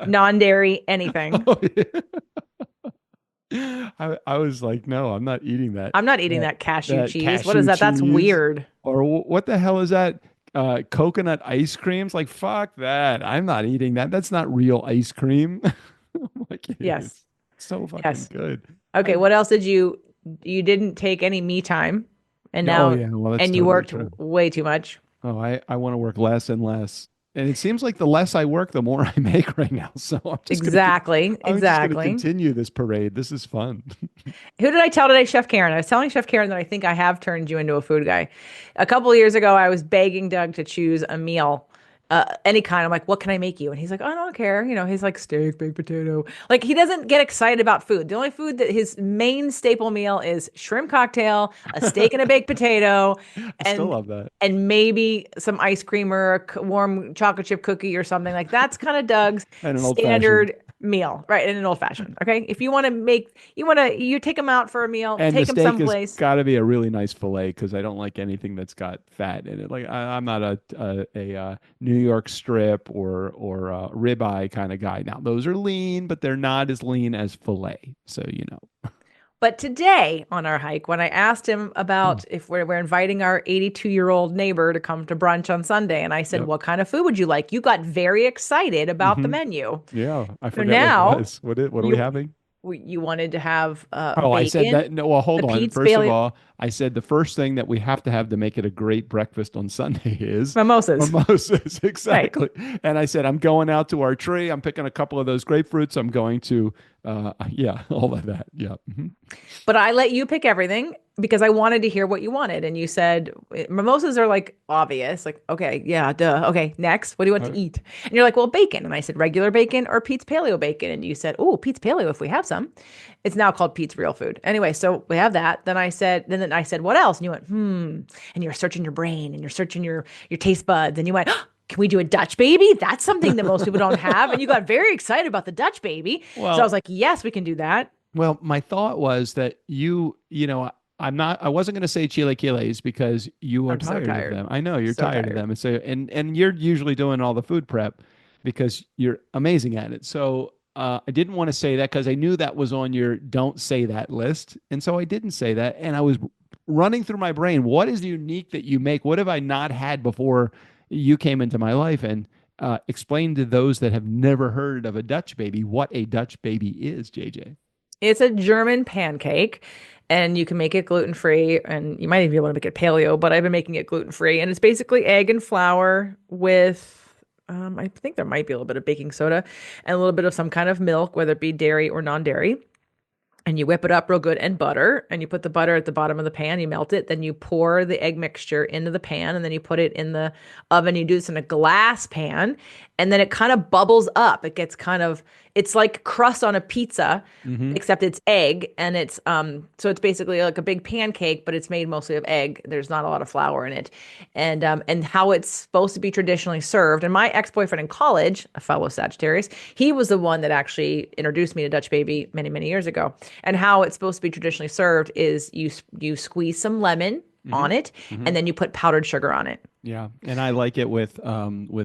Non-dairy, anything. Oh, yeah. I was like, no, I'm not eating that. I'm not eating That, that cashew that cheese. What is cashew that? That's cheese. weird. Or what the hell is that? Coconut ice creams? Like, fuck that. I'm not eating that. That's not real ice cream. Like it Yes. is. So fucking Yes. good. Okay. I What else did you didn't take any me time and Oh now yeah, well that's and you totally worked true. way too much. Oh, I want to work less and less. And it seems like the less I work, the more I make right now. So Exactly. I'm just gonna Exactly. continue this parade. This is fun. Who did I tell today? Chef Karen. I was telling Chef Karen that I think I have turned you into a food guy. A couple of years ago, I was begging Doug to choose a meal, any kind. I'm like, what can I make you? And he's like, I don't care. He's like steak, baked potato. Like he doesn't get excited about food. The only food that his main staple meal is shrimp cocktail, a steak and a baked potato, I still and love that. and maybe some ice cream or a warm chocolate chip cookie or something. Like that's kind of Doug's And an old fashioned. standard meal, right? In an old fashioned. Okay. If you want to you take him out for a meal, And the take him steak has someplace. got to be a really nice fillet because I don't like anything that's got fat in it. Like I'm not a New York strip or ribeye kind of guy. Now those are lean, but they're not as lean as fillet. So you know. But today on our hike, when I asked him Mm. about if we're inviting our 82-year-old neighbor to come to brunch on Sunday, and I said, Yep. what kind of food would you like? You got very excited about the Hmm. menu. Yeah, I So forget what it now was. What are we you having? you wanted to have Oh, I said bacon, that. No, well, the hold on. Pete's First of Paleo all, I said the first thing that we have to have to make it a great breakfast on Sunday is mimosas. mimosas. Right. Exactly. And I said, I'm going out to our tree. I'm picking a couple of those grapefruits. I'm going to, yeah, all of that. Yeah. Mhm. But I let you pick everything because I wanted to hear what you wanted. And you said mimosas are like obvious. Like, okay, yeah, duh. Okay, next. What do you want to Uh, eat? And you're like, well, bacon. And I said, regular bacon or Pete's Paleo bacon. And you said, oh, Pete's Paleo if we have some. It's now called Pete's Real Food. Anyway, so we have that. Then I said, what else? And you went, And you're searching your brain and you're searching your taste buds. And you went, can we do a Dutch baby? That's something that most people don't have. And you got very excited about the Dutch baby. So I was well, like, yes, we can do that. well, my thought was that I wasn't going to say chilaquiles because you are I'm so tired of tired. them. I know you're So tired of tired. them. And so, and you're usually doing all the food prep because you're amazing at it. So, I didn't want to say that because I knew that was on your don't say that list. And so I didn't say that. And I was running through my brain. What is unique that you make? What have I not had before you came into my life? And explain to those that have never heard of a Dutch baby what a Dutch baby is, JJ. It's a German pancake, and you can make it gluten free, and you might even be able to make it paleo, but I've been making it gluten free. And it's basically egg and flour with, I think there might be a little bit of baking soda and a little bit of some kind of milk, whether it be dairy or non dairy. and you whip it up real good, and butter, and you put the butter at the bottom of the pan, you melt it, then you pour the egg mixture into the pan, and then you put it in the oven. You do this in a glass pan, and then it kind of bubbles up. It gets kind of, it's like crust on a pizza, Mm-hmm. except it's egg, and it's so it's basically like a big pancake, but it's made mostly of egg. There's not a lot of flour in it. And how it's supposed to be traditionally served. And my ex-boyfriend in college, a fellow Sagittarius, he was the one that actually introduced me to Dutch Baby many, many years ago. And how it's supposed to be traditionally served is you squeeze some lemon Mm-hmm. on it, Mm-hmm. and then you put powdered sugar on it. Yeah, and I like it with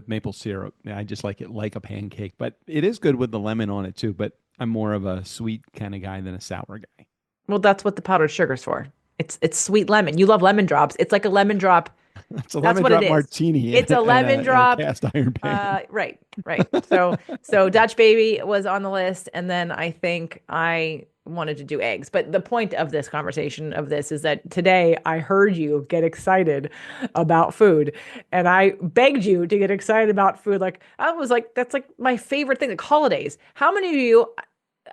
maple syrup. Yeah, I just like it like a pancake, but it is good with the lemon on it too. But I'm more of a sweet kind of guy than a sour guy. Well, that's what the powdered sugar's for. It's sweet lemon. You love lemon drops. It's like a lemon drop. It's a That's lemon what it drop is. martini It's a lemon in a drop. cast iron pan. Right, right. So Dutch Baby was on the list, and then I think I wanted to do eggs. But the point of this conversation of this is that today I heard you get excited about food, and I begged you to get excited about food. Like I was like, that's like my favorite thing. Like holidays. How many of you?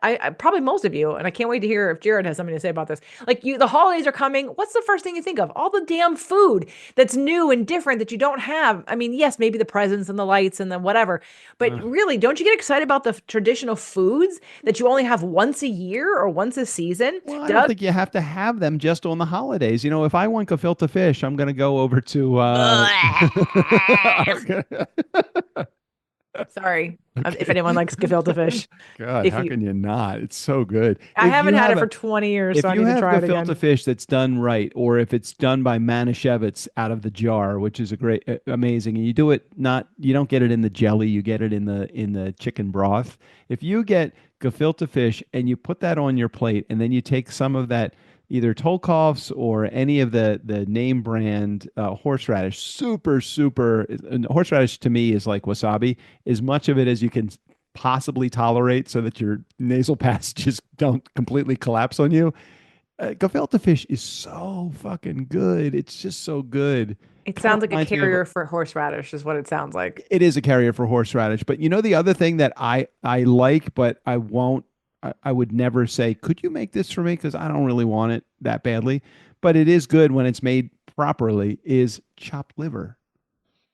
I probably most of you, and I can't wait to hear if Jared has something to say about this. Like the holidays are coming. What's the first thing you think of? All the damn food that's new and different that you don't have. I mean, yes, maybe the presents and the lights and the whatever, but really, don't you get excited about the traditional foods that you only have once a year or once a season? Well, I don't Doug? think you have to have them just on the holidays. You know, if I want gefilte fish, I'm going to go over to. Sorry, if Okay. anyone likes gefilte fish. God, If how you, can you not? It's so good. I haven't had it for 20 years, so If I you need to have try it gefilte again. fish that's done right, or if it's done by Manischewitz out of the jar, which is a great, amazing, and you do it not, you don't get it in the jelly, you get it in the chicken broth. If you get gefilte fish and you put that on your plate, and then you take some of that, either Tolkoff's or any of the name brand horseradish, super, and horseradish to me is like wasabi, as much of it as you can possibly tolerate so that your nasal passages don't completely collapse on you. Gefilte fish is so fucking good. It's just so good. It Kind of sounds like a reminds me of carrier for horseradish, is what it sounds like. it is a carrier for horseradish. But you know the other thing that I like, but I won't. I would never say, could you make this for me? Because I don't really want it that badly. But it is good when it's made properly. Is chopped liver.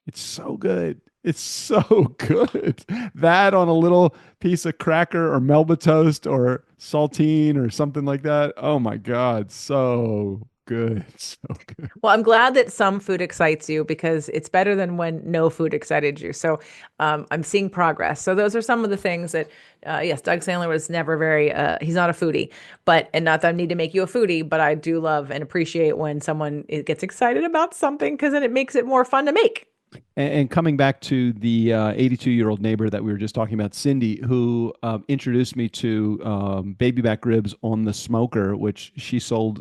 It's so good. It's so good. That on a little piece of cracker or Melba toast or saltine or something like that. Oh my God. So good. So good. Well, I'm glad that some food excites you because it's better than when no food excited you. So I'm seeing progress. So those are some of the things that, yes, Doug Sandler was never very, he's not a foodie, and not that I need to make you a foodie, but I do love and appreciate when someone gets excited about something because then it makes it more fun to make. And coming back to the 82-year-old neighbor that we were just talking about, Cindy, who introduced me to baby back ribs on the smoker, which she sold.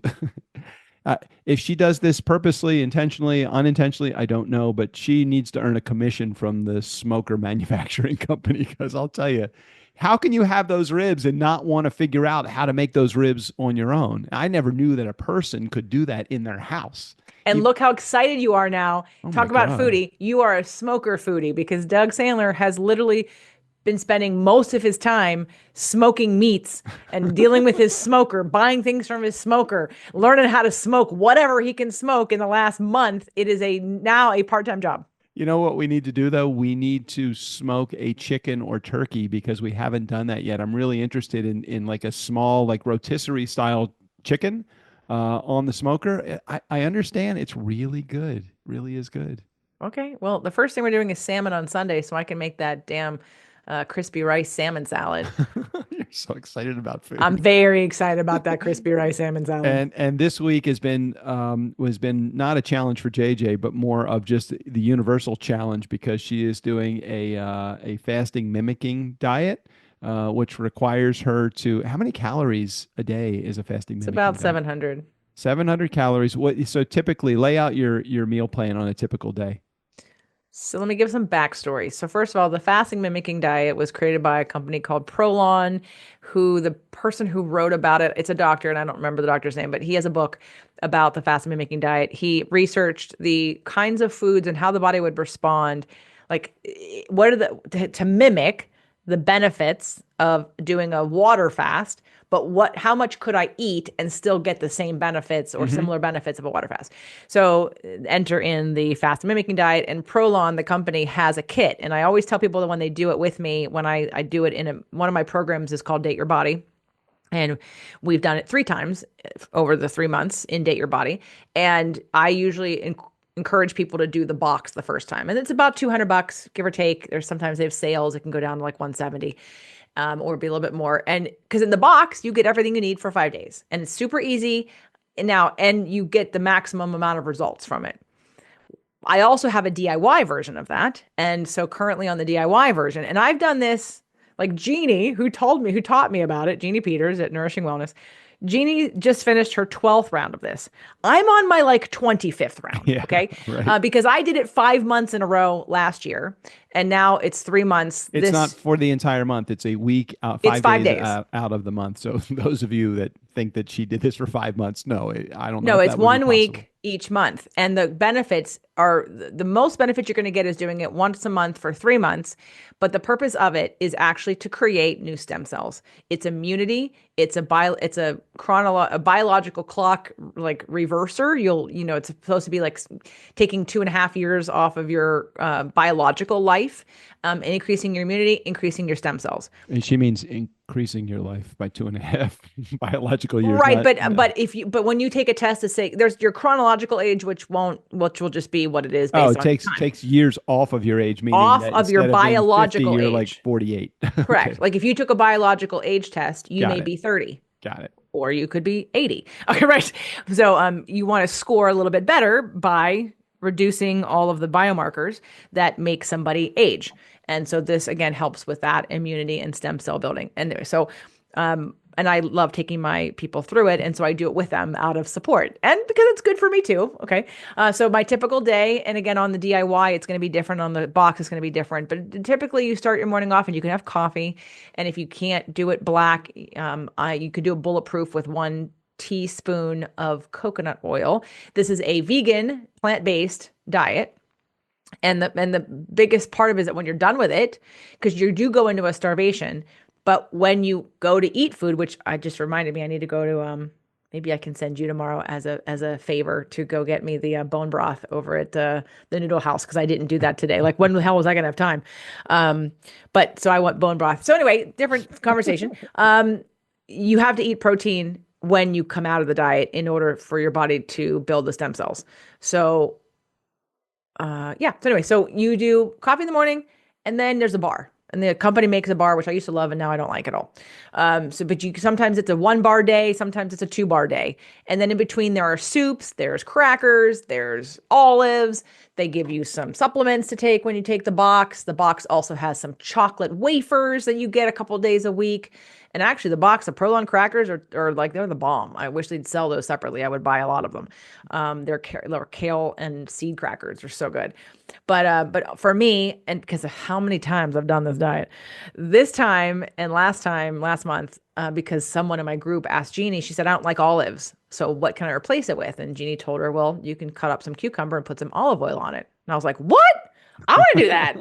If she does this purposely, intentionally, unintentionally, I don't know, but she needs to earn a commission from the smoker manufacturing company because I'll tell you, how can you have those ribs and not want to figure out how to make those ribs on your own? I never knew that a person could do that in their house. And You, look how excited you are now. oh my Talk about God. foodie. You are a smoker foodie because Doug Sandler has literally been spending most of his time smoking meats and dealing with his smoker, buying things from his smoker, learning how to smoke whatever he can smoke in the last month. It is now a part-time job. You know what we need to do though? We need to smoke a chicken or turkey because we haven't done that yet. I'm really interested in like a small, like rotisserie style chicken on the smoker. I understand it's really good. Really is good. Okay. Well, the first thing we're doing is salmon on Sunday, so I can make that damn crispy rice salmon salad. You're so excited about I'm food. very excited about that crispy rice salmon salad. And this week has been not a challenge for JJ, but more of just the universal challenge because she is doing a fasting mimicking diet, which requires her to how many calories a day is a fasting It's mimicking about diet? 700. 700 calories. What so typically lay out your meal plan on a typical day. So let me give some backstory. So first of all, the fasting mimicking diet was created by a company called Prolon, who the person who wrote about it, it's a doctor, and I don't remember the doctor's name, but he has a book about the fasting mimicking diet. He researched the kinds of foods and how the body would respond, like what are to mimic the benefits of doing a water fast, but how much could I eat and still get the same benefits or similar benefits of a water fast? So enter in the fast mimicking diet, and Prolon, the company, has a kit. And I always tell people that when they do it with me, when I do it one of my programs is called Date Your Body. And we've done it 3 times over the 3 months in Date Your Body. And I usually encourage people to do the box the first time. And it's about $200, give or take. There's sometimes they have sales. It can go down to like 170, or be a little bit more. And because in the box, you get everything you need for 5 days. And it's super easy and you get the maximum amount of results from it. I also have a DIY version of that. And so currently on the DIY version, and I've done this like Jeannie, who taught me about it, Jeannie Peters at Nourishing Wellness. Jeannie just finished her 12th round of this. I'm on my like 25th round. Yeah, okay. right. Because I did it 5 months in a row last year, and now it's 3 months. It's not for the entire month. It's a week, 5 days. Out of the month. So those of you that think that she did this for 5 months, no, I don't know. No, it's 1 week each month. And the benefits are the most benefit you're going to get is doing it once a month for 3 months. But the purpose of it is actually to create new stem cells. It's immunity. It's a biological clock like reverser. It's supposed to be like taking 2.5 years off of your biological life, and increasing your immunity, increasing your stem cells. And she means increasing your life by 2.5 biological years. Right, but when you take a test to say there's your chronological age, which will just be what it is. Based it takes years off of your age, meaning off that of your biological 50, you're age. like 48. Correct. Okay. Like if you took a biological age test, you Got may it. be 30. Got it. Or you could be 80. Okay, right. So you want to score a little bit better by reducing all of the biomarkers that make somebody age. And so this again helps with that immunity and stem cell building. And so and I love taking my people through it. And so I do it with them out of support and because it's good for me too. Okay. So my typical day, and again, on the DIY, it's going to be different. On the box, it's going to be different. But typically you start your morning off and you can have coffee. And if you can't do it black, you could do a bulletproof with 1 teaspoon of coconut oil. This is a vegan, plant-based diet. And the biggest part of it is that when you're done with it, because you do go into a starvation, but when you go to eat food, which I just reminded me, I need to go to, maybe I can send you tomorrow as a favor to go get me the bone broth over at the noodle house, because I didn't do that today. Like, when the hell was I going to have time? But so I want bone broth. So anyway, different conversation. You have to eat protein when you come out of the diet in order for your body to build the stem cells. So So anyway, so you do coffee in the morning, and then there's a bar. And the company makes a bar, which I used to love, and now I don't like at all. But sometimes it's a 1 bar day, sometimes it's a 2 bar day. And then in between there are soups, there's crackers, there's olives. They give you some supplements to take when you take the box. The box also has some chocolate wafers that you get a couple days a week. And actually, the box of Prolon crackers are like, they're the bomb. I wish they'd sell those separately. I would buy a lot of them. They're kale and seed crackers. They're so good. But for me, and because of how many times I've done this diet, this time and last month, because someone in my group asked Jeannie, she said, I don't like olives. So what can I replace it with? And Jeannie told her, well, you can cut up some cucumber and put some olive oil on it. And I was like, what? I want to do that.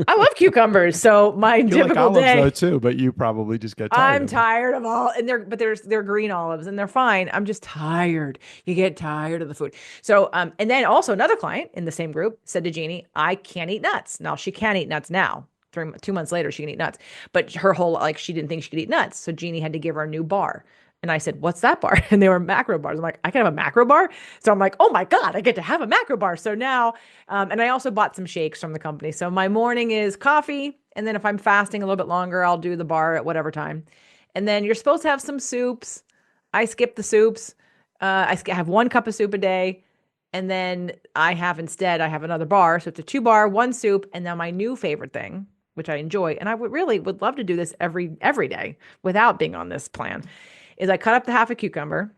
I love cucumbers. So my typical like day, though too, but you probably just get tired. I'm tired of all, and they're green olives and they're fine. I'm just tired. You get tired of the food. So, and then also another client in the same group said to Jeannie, I can't eat nuts. Now she can't eat nuts now. 2 months later, she can eat nuts, but her whole, she didn't think she could eat nuts. So Jeannie had to give her a new bar. And I said, what's that bar? And they were macro bars. I'm like, I can have a macro bar? So I'm like, oh my God, I get to have a macro bar. So now, and I also bought some shakes from the company. So my morning is coffee. And then if I'm fasting a little bit longer, I'll do the bar at whatever time. And then you're supposed to have some soups. I skip the soups. I have 1 cup of soup a day. And then I have another bar. So it's a 2 bar, 1 soup. And now my new favorite thing, which I enjoy, and I would love to do this every day without being on this plan, is I cut up the half a cucumber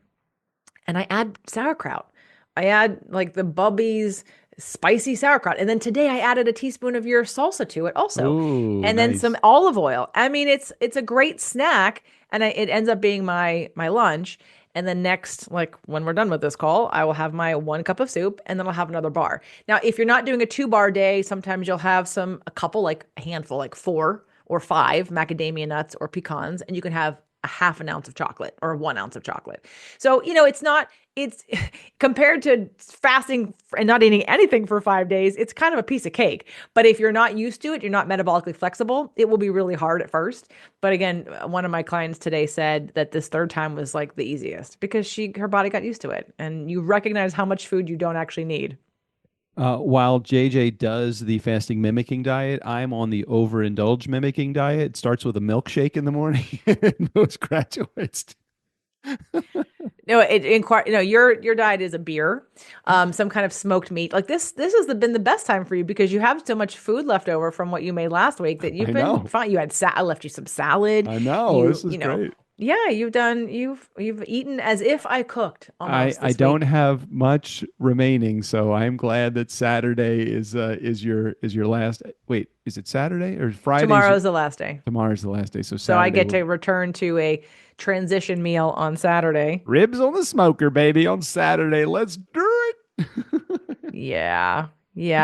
and I add sauerkraut. I add like the Bubby's spicy sauerkraut. And then today I added a teaspoon of your salsa to it also. Ooh, and then nice. some olive oil. I mean, it's a great snack, and it ends up being my lunch. And then next, like when we're done with this call, I will have my 1 cup of soup, and then I'll have another bar. Now, if you're not doing a 2 bar day, sometimes you'll have a couple, like a handful, like 4 or 5 macadamia nuts or pecans, and you can have a half an ounce of chocolate or 1 ounce of chocolate. So, it's compared to fasting and not eating anything for 5 days, it's kind of a piece of cake. But if you're not used to it, you're not metabolically flexible, it will be really hard at first. But again, one of my clients today said that this third time was like the easiest because her body got used to it. And you recognize how much food you don't actually need. While JJ does the fasting mimicking diet, I'm on the overindulge mimicking diet. It starts with a milkshake in the morning and most graduates. No, your diet is a beer, some kind of smoked meat. Like this has been the best time for you because you have so much food left over from what you made last week that you've been fine. You had I left you some salad. I know, this is great. Yeah, you've eaten as if I cooked almost I don't have much remaining, so I'm glad that Saturday is your last. Wait, is it Saturday or Friday? Tomorrow's the last day. Tomorrow's the last day, so Saturday I get to return to a transition meal on Saturday. Ribs on the smoker, baby, on Saturday. Let's do it. Yeah,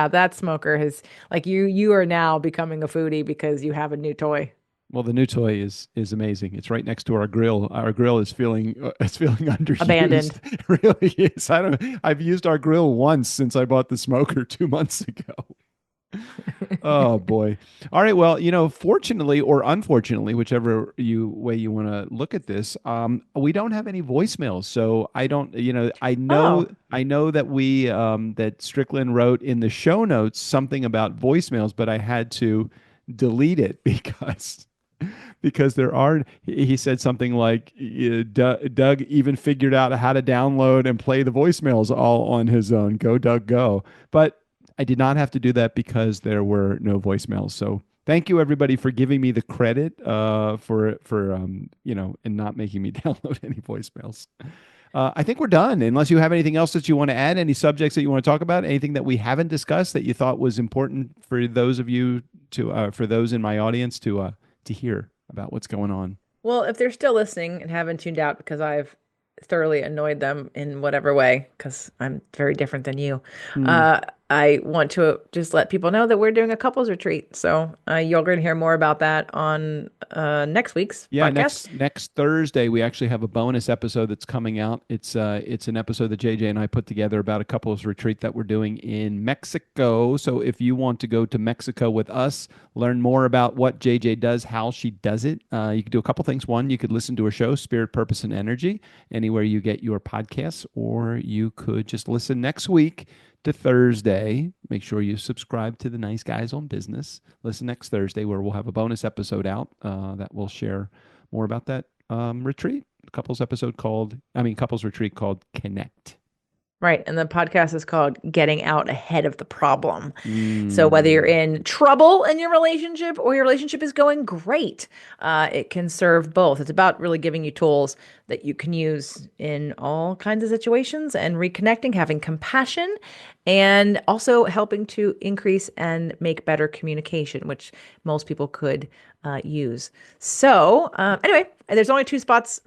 that smoker has you are now becoming a foodie because you have a new toy. Well, the new toy is amazing. It's right next to our grill. Our grill is feeling underused. Abandoned. It really is. I've used our grill once since I bought the smoker 2 months ago. Oh boy. All right. Well, fortunately or unfortunately, whichever way you want to look at this, we don't have any voicemails. So I don't, I know that that Strickland wrote in the show notes something about voicemails, but I had to delete it because there are, he said something like, Doug even figured out how to download and play the voicemails all on his own. Go, Doug, go. But I did not have to do that because there were no voicemails. So thank you, everybody, for giving me the credit for and not making me download any voicemails. I think we're done. Unless you have anything else that you want to add, any subjects that you want to talk about, anything that we haven't discussed that you thought was important for those of you for those in my audience to hear about what's going on. Well, if they're still listening and haven't tuned out because I've thoroughly annoyed them in whatever way, because I'm very different than you, I want to just let people know that we're doing a couples retreat. So you're going to hear more about that on next week's podcast. Next Thursday, we actually have a bonus episode that's coming out. It's an episode that JJ and I put together about a couples retreat that we're doing in Mexico. So if you want to go to Mexico with us, learn more about what JJ does, how she does it, you could do a couple things. One, you could listen to a show, Spirit, Purpose, and Energy, anywhere you get your podcasts, or you could just listen next week to Thursday. Make sure you subscribe to the Nice Guys on Business. Listen next Thursday where we'll have a bonus episode out that will share more about that retreat, couples retreat called Connect. Right. And the podcast is called Getting Out Ahead of the Problem. So whether you're in trouble in your relationship or your relationship is going great, it can serve both. It's about really giving you tools that you can use in all kinds of situations and reconnecting, having compassion, and also helping to increase and make better communication, which most people could use. So anyway, there's only 3 spots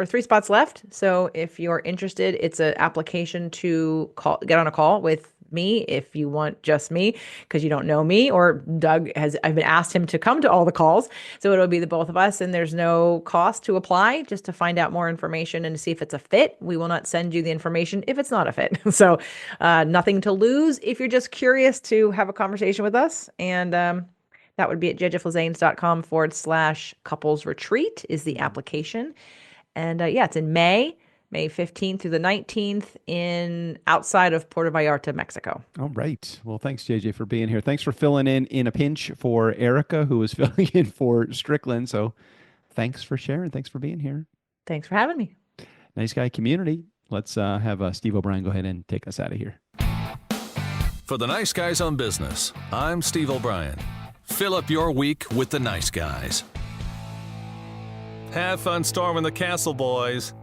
left. So if you're interested, it's an application to get on a call with me if you want just me, because you don't know me, or I've been asked him to come to all the calls. So it'll be the both of us, and there's no cost to apply, just to find out more information and to see if it's a fit. We will not send you the information if it's not a fit. So nothing to lose if you're just curious to have a conversation with us. And that would be at jjflazanes.com/couples retreat is the application. And it's in May 15th through the 19th outside of Puerto Vallarta, Mexico. All right. Well, thanks, JJ, for being here. Thanks for filling in a pinch for Erica, who was filling in for Strickland. So thanks for sharing. Thanks for being here. Thanks for having me. Nice Guy community. Let's have Steve O'Brien go ahead and take us out of here. For the Nice Guys on Business, I'm Steve O'Brien. Fill up your week with the Nice Guys. Have fun storming the castle, boys.